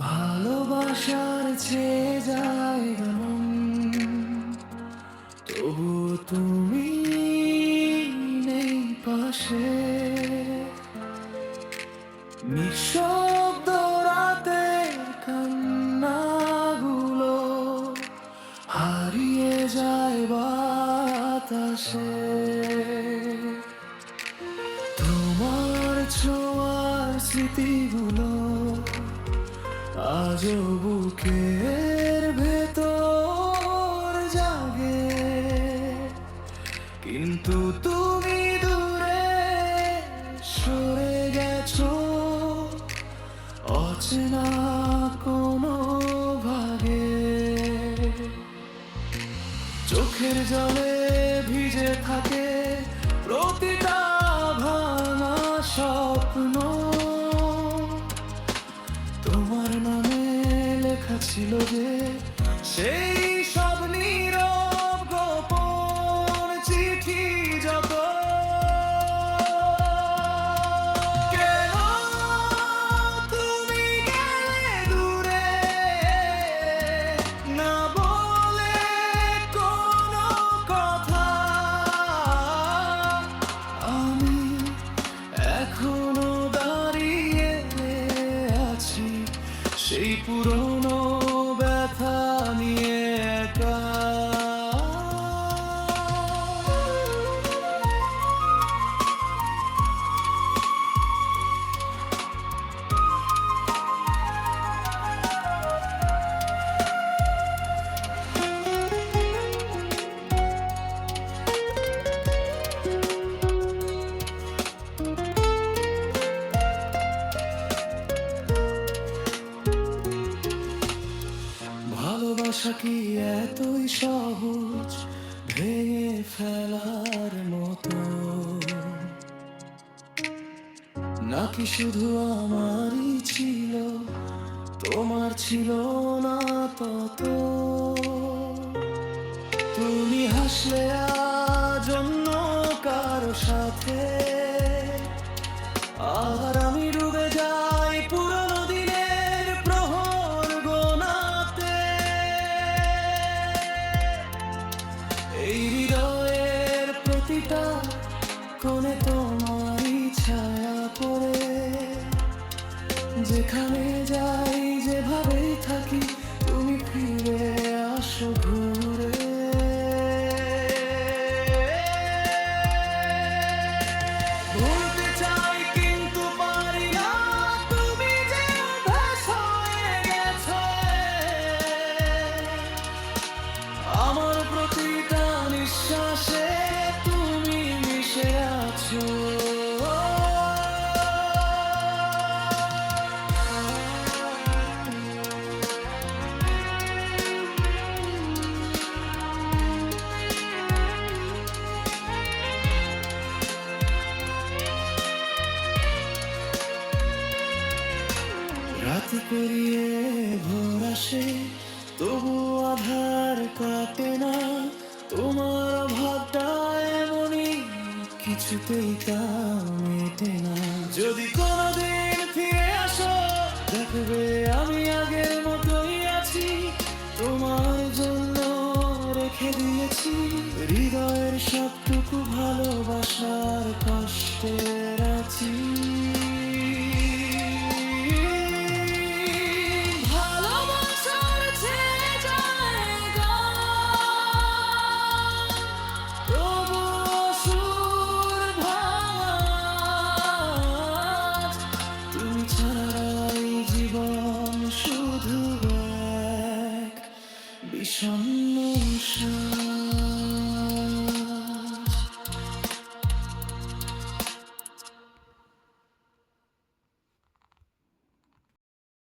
ভালোবাসার চেয়ে যায় মন, তবু তুমি নেই পাশে। নিঃশব্দ রাতের কান্নাগুলো হারিয়ে যায় বাতাসে। তোমার ছোঁয়ার স্মৃতিগুলো আজও বুকের ভেতর জাগে, কিন্তু তুমি দূরে সরে গেছো অচেনা কোনো ভাগে। চোখের জলে ভিজে থাকে প্রতিটা ভাঙা স্বপ্ন, তোমার নামে লেখা ছিল যে সেই সব নীরব গোপন চিঠি যত। কেন তুমি গেলে দূরে, না বলে কোনো কথা? আমি এখনো দাঁড়িয়ে আছি সেই পুরনো ব্যথা নিয়ে একা। ভালোবাসা কি এতই সহজ ভেঙে ফেলার মতো, নাকি শুধু আমারই ছিল, তোমার ছিল না তত? তুমি হাসলে আজ অন্য কারো সাথে, আর আমি ডুবে যাই পুরনো দিনের প্রহর গোনাতে। এই হৃদয়ের প্রতিটা কোণে তোমারই ছায়া পড়ে, যেখানে যাই যেভাবেই থাকি তুমি ফিরে আসো ঘুরে। ভুলতে চাই কিন্তু পারি না, তুমি যে অভ্যাস হয়ে গেছো আমার প্রতিটা নিঃশ্বাসে, তুমি মিশে আছো। রাত পেরিয়ে ভোর আসে, তবু আধার কাটে না, তোমার অভাবটা এমনই কিছুতেই তা মেটে না। যদি কোনোদিন ফিরে আসো দেখবে আমি আগের মতোই আছি, তোমার জন্য রেখে দিয়েছি হৃদয়ের সবটুকু ভালোবাসার কষ্টের আছি। জীবন শুধু এক বিষণ্ণ